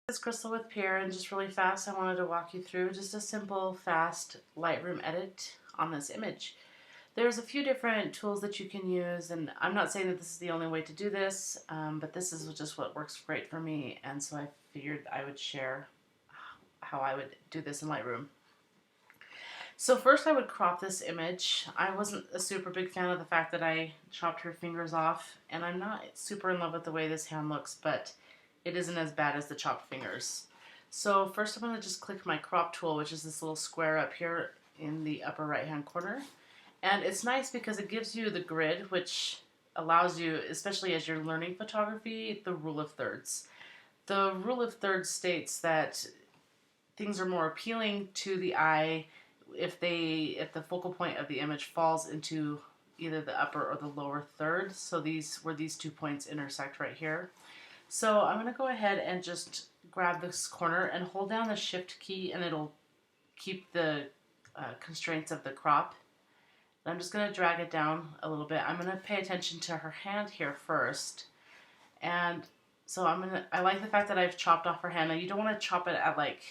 This is Crystal with Pierre, and just really fast I wanted to walk you through just a simple, fast Lightroom edit on this image. There's a few different tools that you can use, and I'm not saying that this is the only way to do this, but this is just what works great for me, and so I figured I would share how I would do this in Lightroom. So first I would crop this image. I wasn't a super big fan of the fact that I chopped her fingers off, and I'm not super in love with the way this hand looks, but it isn't as bad as the chopped fingers. So first I'm going to just click my crop tool, which is this little square up here in the upper right hand corner. And it's nice because it gives you the grid, which allows you, especially as you're learning photography, the rule of thirds. The rule of thirds states that things are more appealing to the eye if the focal point of the image falls into either the upper or the lower third. So where these 2 points intersect right here. So I'm going to go ahead and just grab this corner and hold down the shift key, and it'll keep the constraints of the crop. And I'm just going to drag it down a little bit. I'm going to pay attention to her hand here first. And so I like the fact that I've chopped off her hand. Now you don't want to chop it at like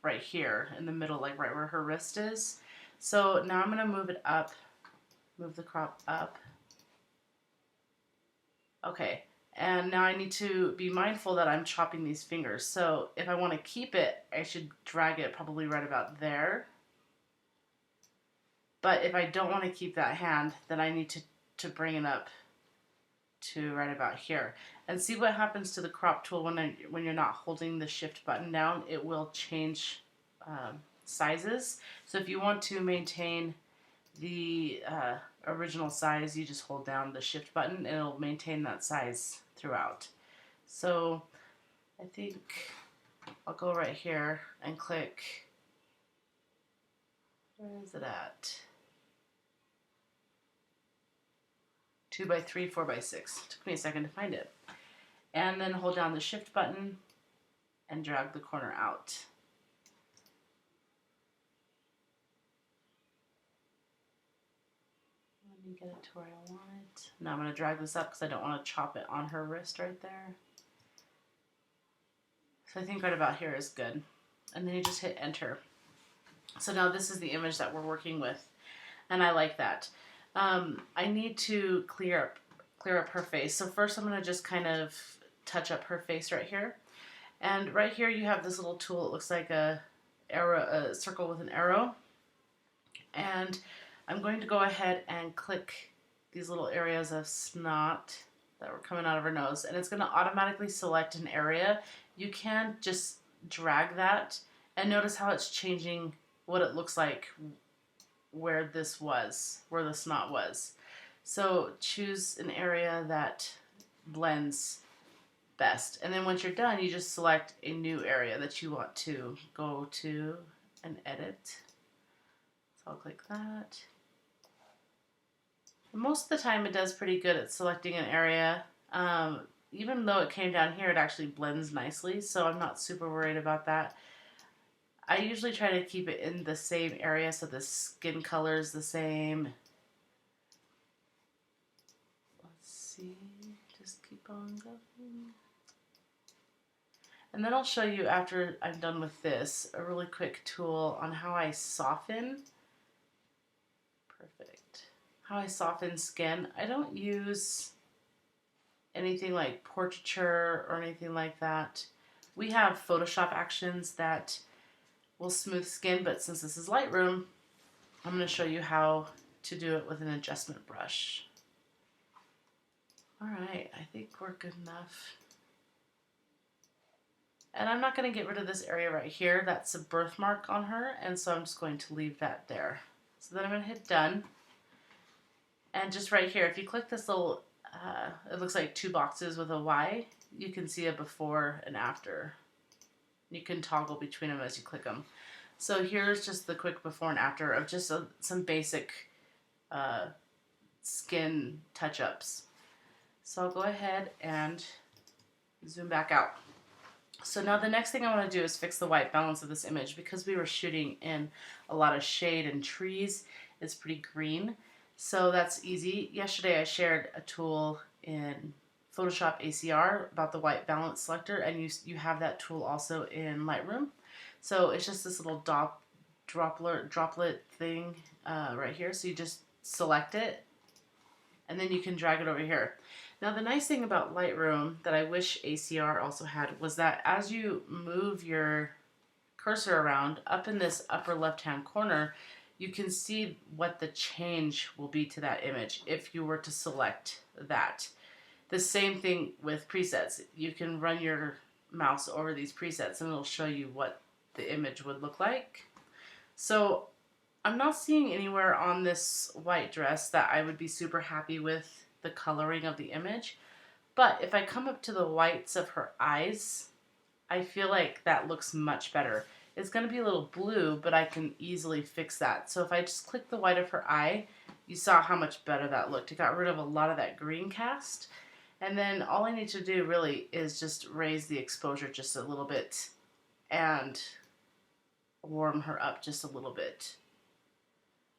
right here in the middle, like right where her wrist is. So now I'm going to move it up, move the crop up. Okay, and now I need to be mindful that I'm chopping these fingers. So if I want to keep it, I should drag it probably right about there. But if I don't want to keep that hand, then I need to bring it up to right about here. And see what happens to the crop tool when you're not holding the shift button down. It will change sizes. So if you want to maintain the original size, you just hold down the shift button and it'll maintain that size throughout. So I think I'll go right here and click, where is it at? 2x3, 4x6. Took me a second to find it. And then hold down the shift button and drag the corner out. Let me get it to where I want it. Now I'm going to drag this up because I don't want to chop it on her wrist right there. So I think right about here is good. And then you just hit enter. So now this is the image that we're working with, and I like that. I need to clear up her face. So first I'm going to just kind of touch up her face right here. And right here you have this little tool. It looks like a circle with an arrow. And I'm going to go ahead and click these little areas of snot that were coming out of her nose, and it's going to automatically select an area. You can just drag that and notice how it's changing what it looks like where the snot was. So choose an area that blends best, and then once you're done, you just select a new area that you want to go to and edit. So I'll click that. Most of the time it does pretty good at selecting an area. Even though it came down here, it actually blends nicely, so I'm not super worried about that. I usually try to keep it in the same area so the skin color is the same. Let's see, just keep on going. And then I'll show you, after I'm done with this, a really quick tool on how I soften. Perfect. How I soften skin. I don't use anything like portraiture or anything like that. We have Photoshop actions that will smooth skin, but since this is Lightroom, I'm going to show you how to do it with an adjustment brush. Alright, I think we're good enough. And I'm not going to get rid of this area right here. That's a birthmark on her, and so I'm just going to leave that there. So then I'm going to hit done. And just right here, if you click this little, it looks like 2 boxes with a Y, you can see a before and after. You can toggle between them as you click them. So here's just the quick before and after of just some basic skin touch-ups. So I'll go ahead and zoom back out. So now the next thing I want to do is fix the white balance of this image. Because we were shooting in a lot of shade and trees, it's pretty green. So that's easy. Yesterday I shared a tool in Photoshop ACR about the white balance selector, and you have that tool also in Lightroom. So it's just this little droplet thing right here. So you just select it, and then you can drag it over here. Now the nice thing about Lightroom that I wish ACR also had was that as you move your cursor around up in this upper left hand corner, you can see what the change will be to that image if you were to select that. The same thing with presets. You can run your mouse over these presets and it'll show you what the image would look like. So I'm not seeing anywhere on this white dress that I would be super happy with the coloring of the image. But if I come up to the whites of her eyes, I feel like that looks much better. It's going to be a little blue, but I can easily fix that. So if I just click the white of her eye, you saw how much better that looked. It got rid of a lot of that green cast. And then all I need to do really is just raise the exposure just a little bit and warm her up just a little bit.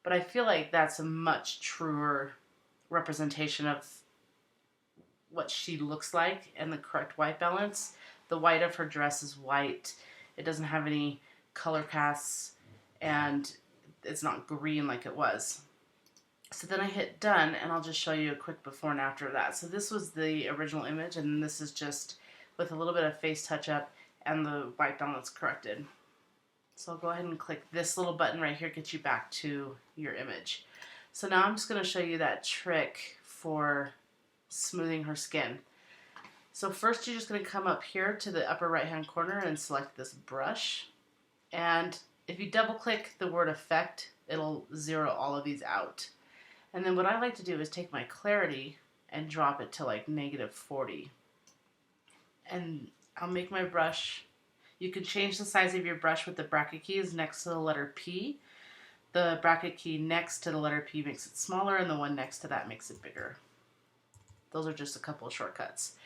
But I feel like that's a much truer representation of what she looks like and the correct white balance. The white of her dress is white. It doesn't have any color casts, and it's not green like it was. So then I hit done, and I'll just show you a quick before and after of that. So this was the original image, and this is just with a little bit of face touch-up and the white balance corrected. So I'll go ahead and click this little button right here, get you back to your image. So now I'm just going to show you that trick for smoothing her skin. So first you're just going to come up here to the upper right hand corner and select this brush. And if you double click the word effect, it'll zero all of these out. And then what I like to do is take my clarity and drop it to like -40. And I'll make my brush. You can change the size of your brush with the bracket keys next to the letter P. The bracket key next to the letter P makes it smaller, and the one next to that makes it bigger. Those are just a couple of shortcuts.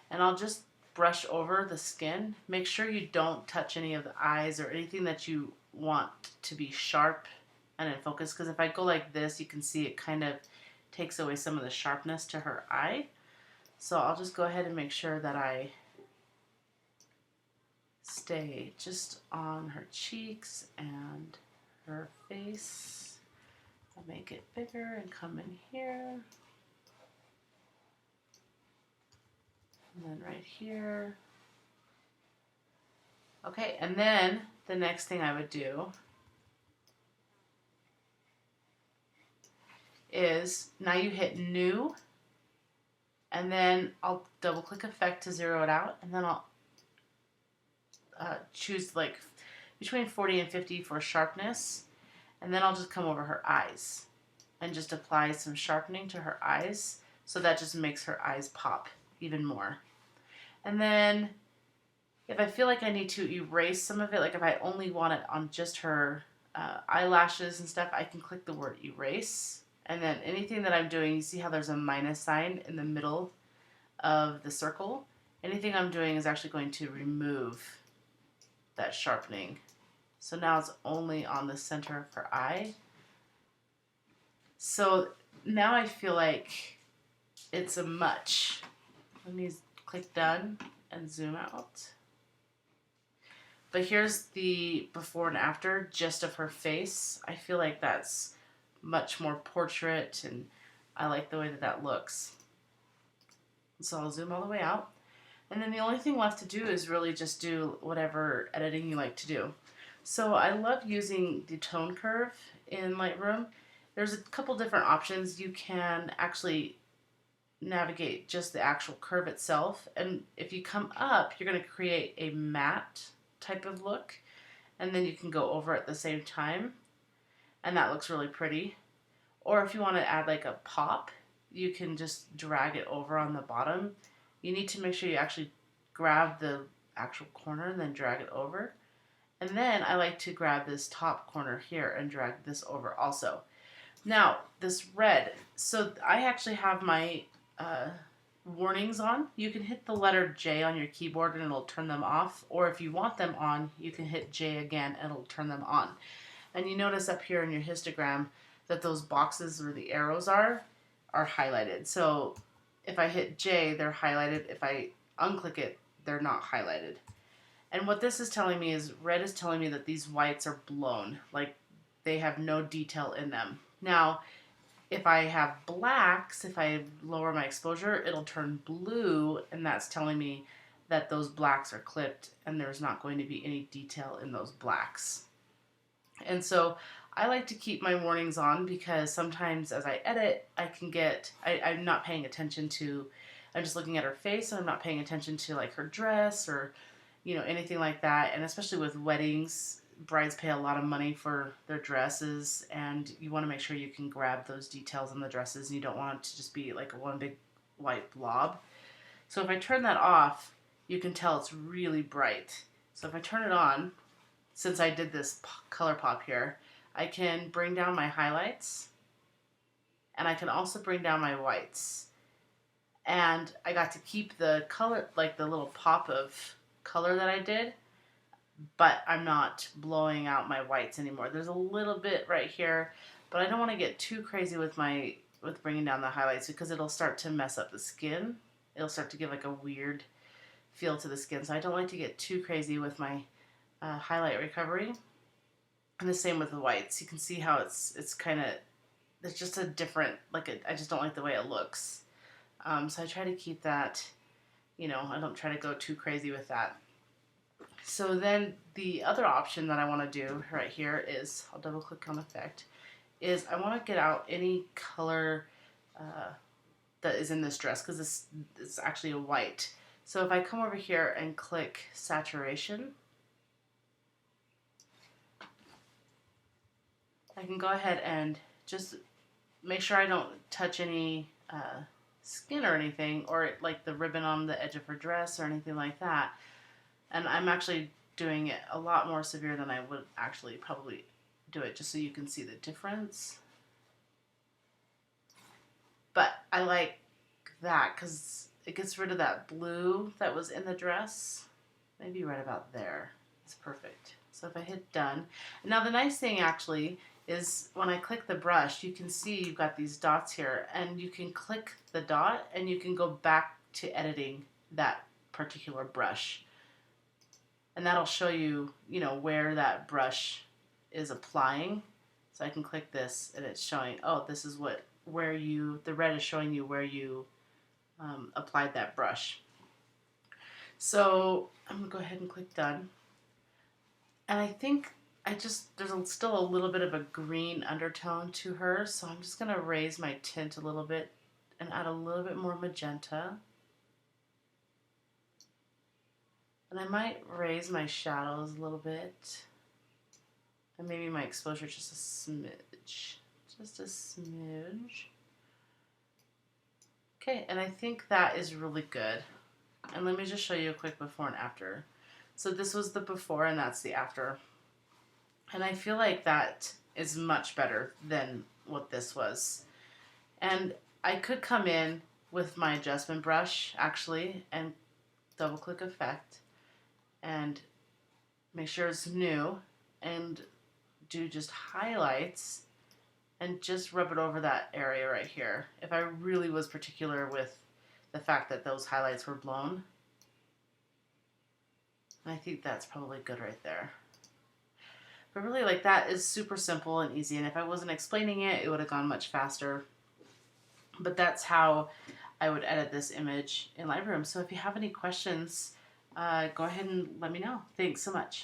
And I'll just brush over the skin. Make sure you don't touch any of the eyes or anything that you want to be sharp and in focus, because if I go like this, you can see it kind of takes away some of the sharpness to her eye. So I'll just go ahead and make sure that I stay just on her cheeks and her face. I'll make it bigger and come in here. And then right here. Okay, and then the next thing I would do is now you hit new, and then I'll double click effect to zero it out, and then I'll choose like between 40 and 50 for sharpness, and then I'll just come over her eyes and just apply some sharpening to her eyes, so that just makes her eyes pop even more. And then if I feel like I need to erase some of it, like if I only want it on just her eyelashes and stuff, I can click the word erase. And then anything that I'm doing, you see how there's a minus sign in the middle of the circle? Anything I'm doing is actually going to remove that sharpening. So now it's only on the center of her eye. So now I feel like it's a much. Let me click done and zoom out. But here's the before and after just of her face. I feel like that's much more portrait, and I like the way that that looks. So I'll zoom all the way out. And then the only thing left to do is really just do whatever editing you like to do. So I love using the tone curve in Lightroom. There's a couple different options. You can actually navigate just the actual curve itself, and if you come up, you're going to create a matte type of look, and then you can go over at the same time, and that looks really pretty. Or if you want to add like a pop, you can just drag it over on the bottom. You need to make sure you actually grab the actual corner and then drag it over. And then I like to grab this top corner here and drag this over also. Now, this red, so I actually have my warnings on. You can hit the letter J on your keyboard and it'll turn them off, or if you want them on, you can hit J again and it'll turn them on. And you notice up here in your histogram that those boxes where the arrows are highlighted. So if I hit J, they're highlighted. If I unclick it, they're not highlighted. And what this is telling me is red is telling me that these whites are blown, like they have no detail in them. Now, if I have blacks, if I lower my exposure, it'll turn blue, and that's telling me that those blacks are clipped and there's not going to be any detail in those blacks. And so I like to keep my warnings on because sometimes as I edit, I'm not paying attention to, I'm just looking at her face and I'm not paying attention to like her dress or, anything like that. And especially with weddings, brides pay a lot of money for their dresses, and you want to make sure you can grab those details in the dresses, and you don't want it to just be like a one big white blob. So if I turn that off, you can tell it's really bright. So if I turn it on, since I did this color pop here, I can bring down my highlights, and I can also bring down my whites. And I got to keep the color, like the little pop of color that I did, but I'm not blowing out my whites anymore. There's a little bit right here, but I don't want to get too crazy with bringing down the highlights because it'll start to mess up the skin. It'll start to give like a weird feel to the skin. So I don't like to get too crazy with my highlight recovery. And the same with the whites. You can see how it's kind of, it's just a different, I just don't like the way it looks. So I try to keep that, I don't try to go too crazy with that. So then the other option that I want to do right here is, I'll double click on effect, is I want to get out any color that is in this dress because this is actually a white. So if I come over here and click saturation, I can go ahead and just make sure I don't touch any skin or anything, or like the ribbon on the edge of her dress or anything like that. And I'm actually doing it a lot more severe than I would actually probably do it, just so you can see the difference. But I like that because it gets rid of that blue that was in the dress. Maybe right about there. It's perfect. So if I hit done. Now the nice thing actually is when I click the brush, you can see you've got these dots here, and you can click the dot and you can go back to editing that particular brush. And that'll show you, where that brush is applying. So I can click this and it's showing, oh, this is the red is showing you where you applied that brush. So I'm gonna go ahead and click done. And I think there's still a little bit of a green undertone to her. So I'm just gonna raise my tint a little bit and add a little bit more magenta. And I might raise my shadows a little bit. And maybe my exposure just a smidge. Just a smidge. Okay, and I think that is really good. And let me just show you a quick before and after. So this was the before and that's the after. And I feel like that is much better than what this was. And I could come in with my adjustment brush actually and double click effect and make sure it's new and do just highlights and just rub it over that area right here. If I really was particular with the fact that those highlights were blown. And I think that's probably good right there. But really, like, that is super simple and easy, and if I wasn't explaining it, it would have gone much faster. But that's how I would edit this image in Lightroom. So if you have any questions, go ahead and let me know. Thanks so much.